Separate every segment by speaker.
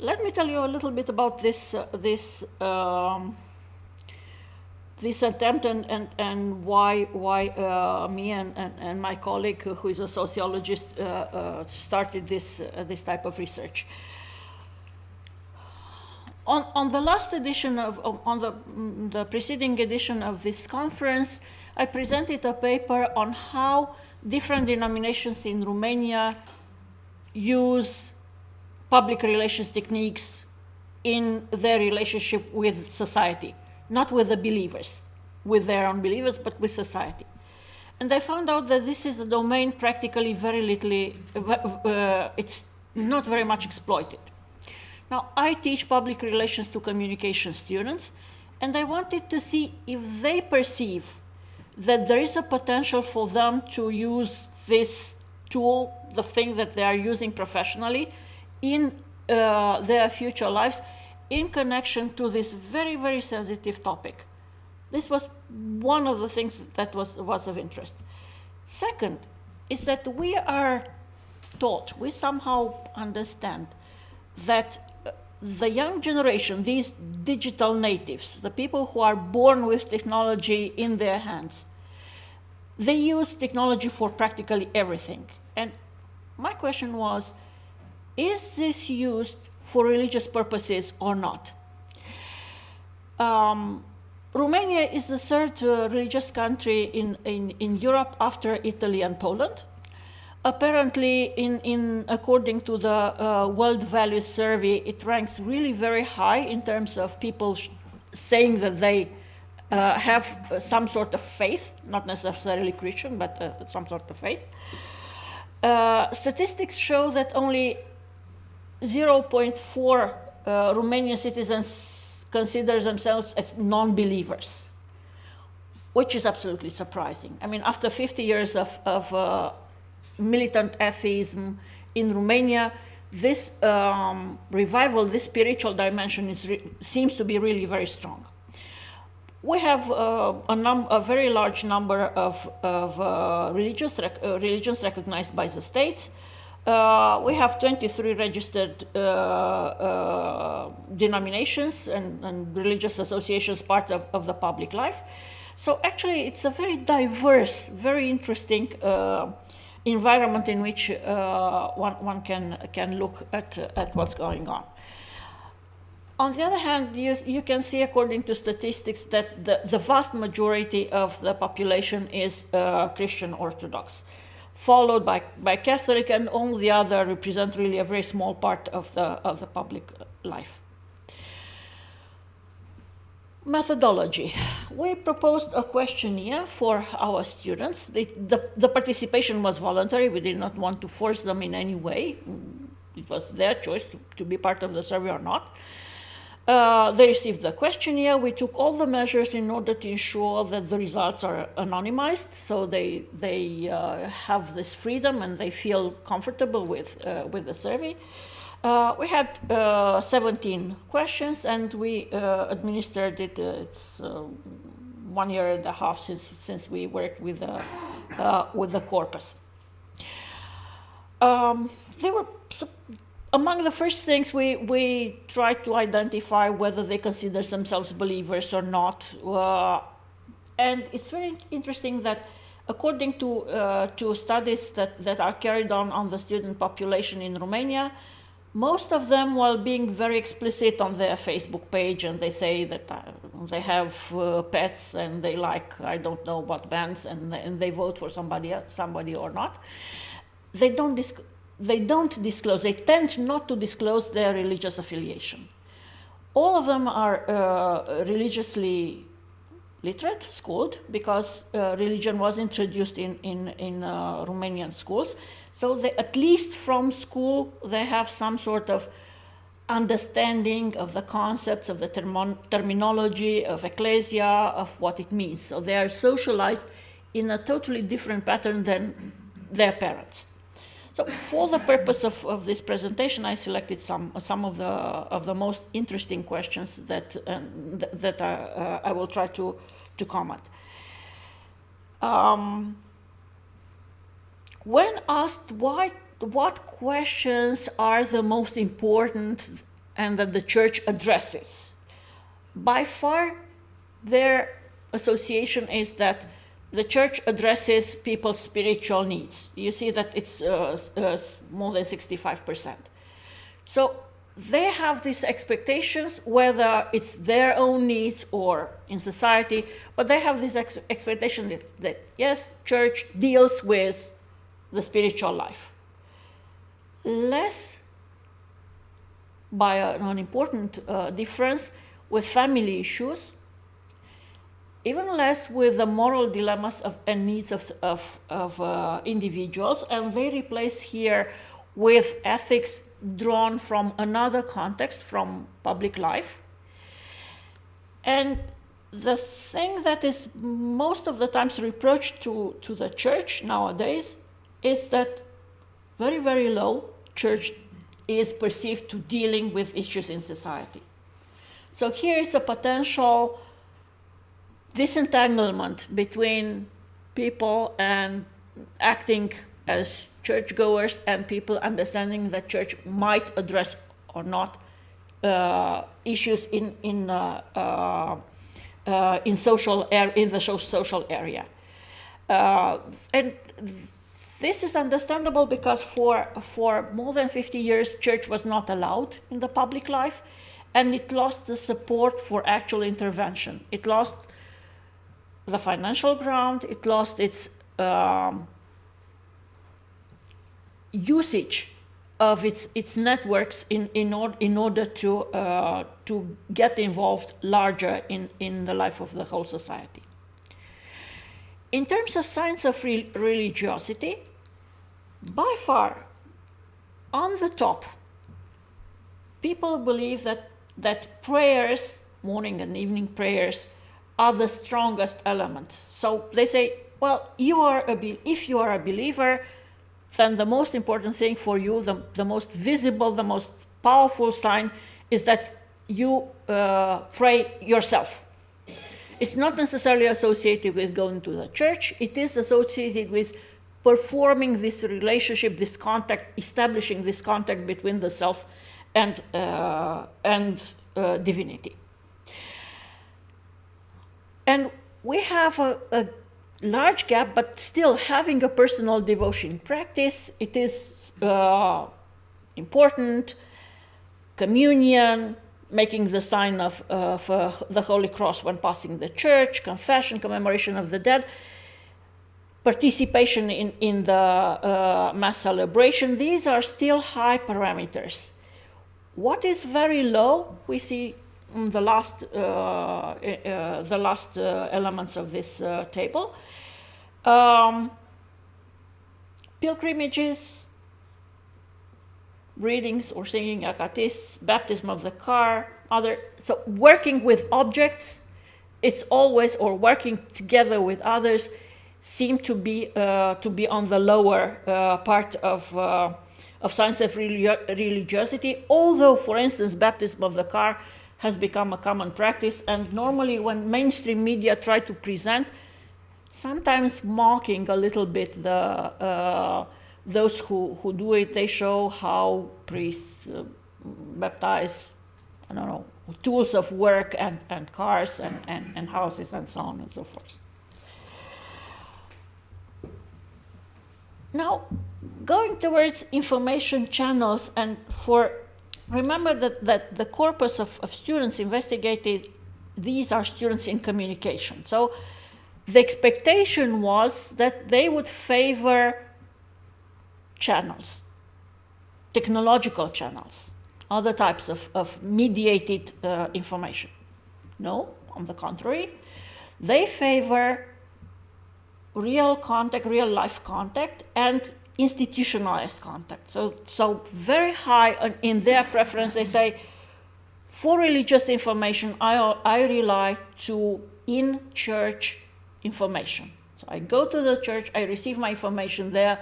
Speaker 1: let me tell you a little bit about this attempt and why me and my colleague, who is a sociologist, started this type of research. On the last edition on the preceding edition of this conference, I presented a paper on how different denominations in Romania use public relations techniques in their relationship with society, not with the believers, with their own believers, but with society. And I found out that this is a domain practically very little, it's not very much exploited. Now, I teach public relations to communication students, and I wanted to see if they perceive that there is a potential for them to use this tool, the thing that they are using professionally, in their future lives, in connection to this very, very sensitive topic. This was one of the things that was of interest. Second is that we are taught, we somehow understand that the young generation, these digital natives, the people who are born with technology in their hands, they use technology for practically everything. And my question was, is this used for religious purposes or not? Romania is the third religious country in Europe after Italy and Poland. Apparently, according to the World Values Survey, it ranks really very high in terms of people saying that they have some sort of faith, not necessarily Christian, but some sort of faith. Statistics show that only 0.4 Romanian citizens consider themselves as non-believers, which is absolutely surprising. I mean, after 50 years of militant atheism in Romania, this revival, this spiritual dimension seems to be really very strong. We have a very large number of religions recognized by the states. We have 23 registered denominations and religious associations part of the public life. So actually, it's a very diverse, very interesting environment in which one can look at what's going on. On the other hand, you can see, according to statistics, that the vast majority of the population is Christian Orthodox, followed by Catholic, and all the other represent really a very small part of the public life. Methodology. We proposed a questionnaire for our students. The participation was voluntary. We did not want to force them in any way. It was their choice to be part of the survey or not. They received the questionnaire. We took all the measures in order to ensure that the results are anonymized, so they have this freedom and they feel comfortable with the survey. We had 17 questions, and we administered it. It's 1 year and a half since we worked with the corpus. They were among the first things we tried to identify whether they consider themselves believers or not, and it's very interesting that according to studies that are carried on the student population in Romania, most of them, while being very explicit on their Facebook page, and they say that they have pets and they like, I don't know what bands, and they vote for somebody or not, they don't disclose, they tend not to disclose their religious affiliation. All of them are religiously literate, schooled, because religion was introduced in Romanian schools. So they, at least from school, they have some sort of understanding of the concepts, of the terminology, of ecclesia, of what it means. So they are socialized in a totally different pattern than their parents. So for the purpose of this presentation, I selected some of the most interesting questions that I will try to comment. When asked what questions are the most important and that the church addresses. By far, their association is that the church addresses people's spiritual needs. You see that it's more than 65%. So they have these expectations, whether it's their own needs or in society, but they have this expectation that yes, church deals with the spiritual life. Less, by an important difference, with family issues, even less with the moral dilemmas and needs of individuals, and they replace here with ethics drawn from another context, from public life. And the thing that is most of the times reproached to the church nowadays is that very, very low church is perceived to dealing with issues in society. So here is a potential disentanglement between people and acting as churchgoers and people understanding that church might address or not issues in the social area, and this is understandable because for more than 50 years, church was not allowed in the public life, and it lost the support for actual intervention. It lost the financial ground. It lost its usage of its networks in order to get involved larger in the life of the whole society. In terms of signs of religiosity, by far, on the top, people believe that prayers, morning and evening prayers, are the strongest element. So they say, well, if you are a believer, then the most important thing for you, the most visible, the most powerful sign is that you pray yourself. It's not necessarily associated with going to the church. It is associated with performing this relationship, this contact, establishing this contact between the self and divinity. And we have a large gap, but still having a personal devotion practice, it is important. Communion, making the sign of the Holy Cross when passing the church, confession, commemoration of the dead, participation in the Mass celebration, these are still high parameters. What is very low, we see in the last elements of this table. Pilgrimages, readings or singing akatis, baptism of the car, so working with objects, it's always, or working together with others, seem to be on the lower part of signs of religiosity. Although, for instance, baptism of the car has become a common practice, and normally when mainstream media try to present, sometimes mocking a little bit those who do it, they show how priests baptize, I don't know, tools of work and cars and houses and so on and so forth. Now, going towards information channels, and remember that the corpus of students investigated, these are students in communication. So the expectation was that they would favor channels, technological channels, other types of mediated information. No, on the contrary, they favor real contact, real life contact, and institutionalized contact. So very high in their preference, they say, for religious information, I rely to in-church information. So I go to the church, I receive my information there,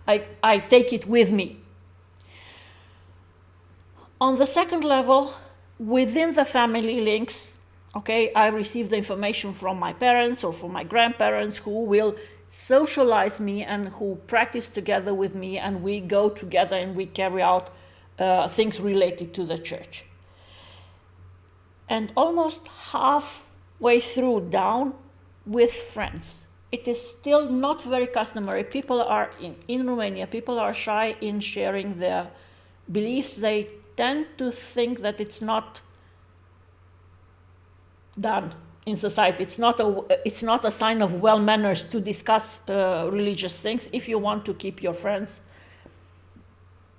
Speaker 1: I take it with me. On the second level, within the family links, okay, I receive the information from my parents or from my grandparents who will socialize me and who practice together with me, and we go together and we carry out things related to the church. and almost halfway through down with friends. It is still not very customary. People are, in Romania, people are shy in sharing their beliefs. They tend to think that it's not done in society. It's not a sign of well manners to discuss religious things if you want to keep your friends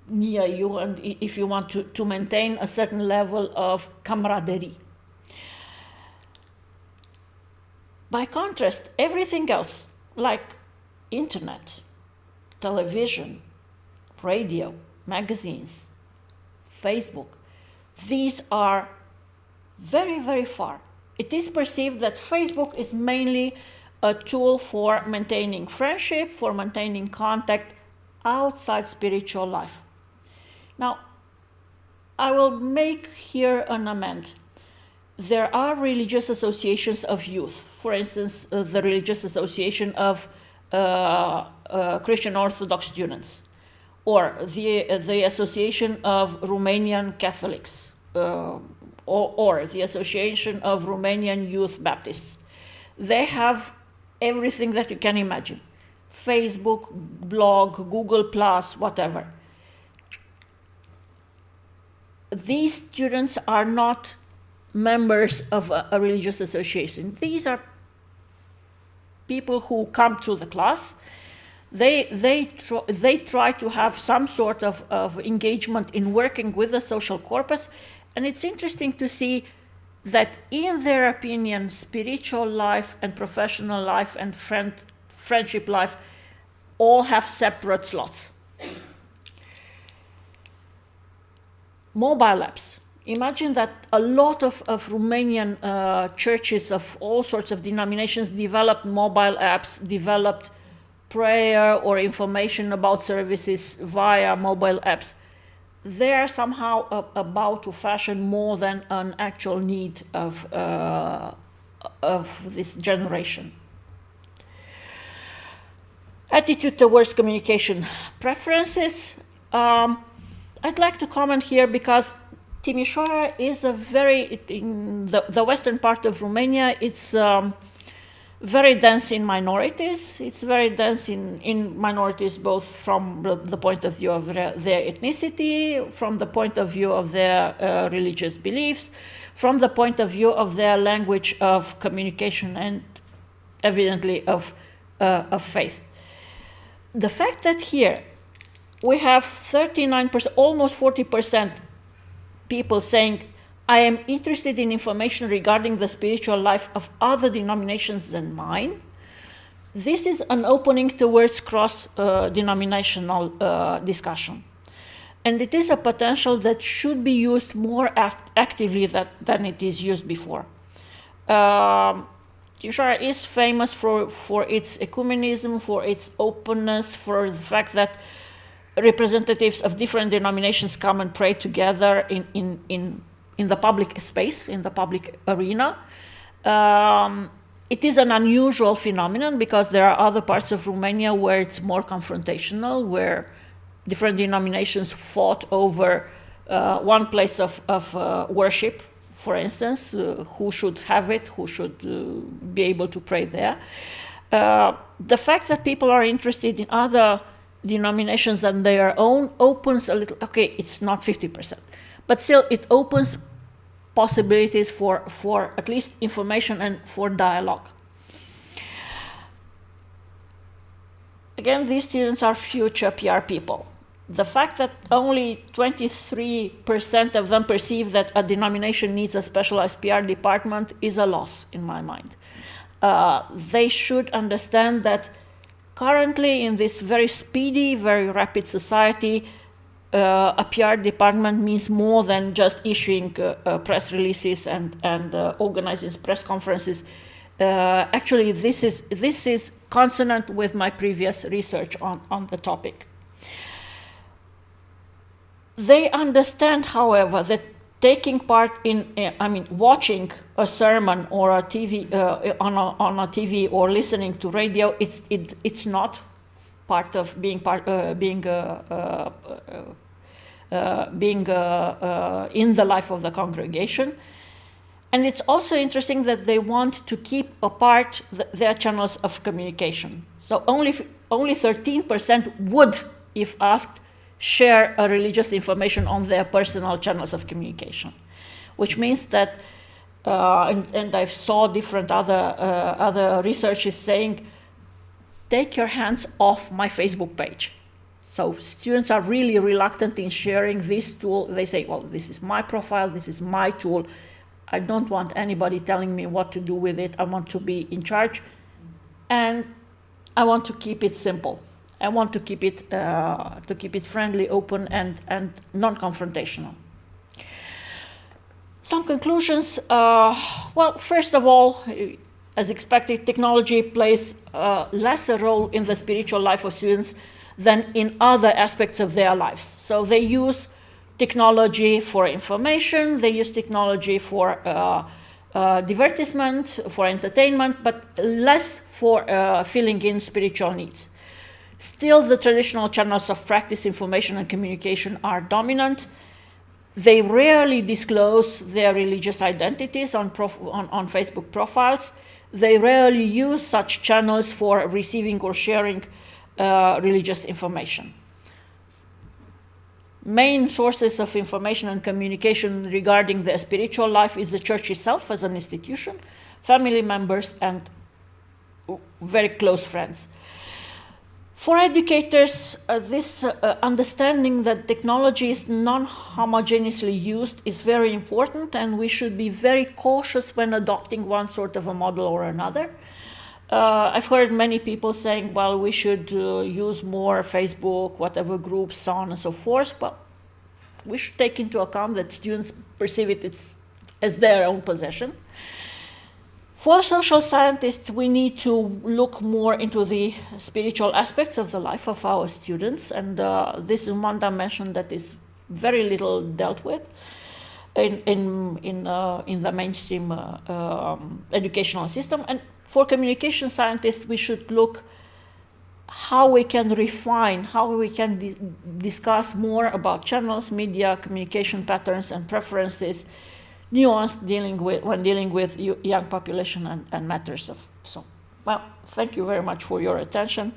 Speaker 1: near you and if you want to maintain a certain level of camaraderie. By contrast, everything else, like internet, television, radio, magazines, Facebook, these are very, very far. It is perceived that Facebook is mainly a tool for maintaining friendship, for maintaining contact outside spiritual life. Now, I will make here an amend. There are religious associations of youth. For instance, the Religious Association of Christian Orthodox students, or the Association of Romanian Catholics, or the Association of Romanian Youth Baptists. They have everything that you can imagine. Facebook, blog, Google+, whatever. These students are not members of a religious association. These are people who come to the class. They try to have some sort of engagement in working with the social corpus, and it's interesting to see that in their opinion, spiritual life and professional life and friendship life all have separate slots. Mobile apps. Imagine that a lot of Romanian churches of all sorts of denominations developed mobile apps, developed prayer or information about services via mobile apps. They are somehow about to fashion more than an actual need of this generation. Attitude towards communication. Preferences. I'd like to comment here because Timisoara is in the western part of Romania, it's very dense in minorities. It's very dense in minorities both from the point of view of their ethnicity, from the point of view of their religious beliefs, from the point of view of their language of communication and evidently of faith. The fact that here we have 39%, almost 40% people saying, I am interested in information regarding the spiritual life of other denominations than mine. This is an opening towards cross-denominational discussion. And it is a potential that should be used more actively than it is used before. Timisoara is famous for its ecumenism, for its openness, for the fact that representatives of different denominations come and pray together in the public space, in the public arena. It is an unusual phenomenon because there are other parts of Romania where it's more confrontational, where different denominations fought over one place of worship, for instance, who should have it, who should be able to pray there. The fact that people are interested in other denominations than their own opens a little, okay, it's not 50%, but still it opens possibilities for at least information and for dialogue. Again, these students are future PR people. The fact that only 23% of them perceive that a denomination needs a specialized PR department is a loss in my mind. They should understand that currently in this very speedy, very rapid society, a PR department means more than just issuing press releases and organizing press conferences. Actually, this is consonant with my previous research on the topic. They understand, however, that taking part watching a sermon or a TV on a TV or listening to radio, it's not part of being in the life of the congregation. And it's also interesting that they want to keep apart their channels of communication. So only 13% would, if asked, share a religious information on their personal channels of communication, which means that, and I saw different other researches saying, take your hands off my Facebook page. So students are really reluctant in sharing this tool. They say, well, this is my profile, this is my tool. I don't want anybody telling me what to do with it. I want to be in charge, and I want to keep it simple. I want to keep it friendly, open, and non-confrontational. Some conclusions. Well, first of all, as expected, technology plays less a role in the spiritual life of students than in other aspects of their lives. So they use technology for information, they use technology for divertisement, for entertainment, but less for filling in spiritual needs. Still, the traditional channels of practice, information, and communication are dominant. They rarely disclose their religious identities on Facebook profiles. They rarely use such channels for receiving or sharing religious information. Main sources of information and communication regarding the spiritual life is the church itself as an institution, family members, and very close friends. For educators, this understanding that technology is non-homogeneously used is very important, and we should be very cautious when adopting one sort of a model or another. I've heard many people saying, well, we should use more Facebook, whatever groups, so on and so forth. But we should take into account that students perceive it as their own possession. For social scientists, we need to look more into the spiritual aspects of the life of our students. And this Umanda mentioned that is very little dealt with in the mainstream educational system. And for communication scientists, we should look how we can refine, how we can discuss more about channels, media, communication patterns, and preferences, nuance when dealing with young population and matters of so. Well, thank you very much for your attention.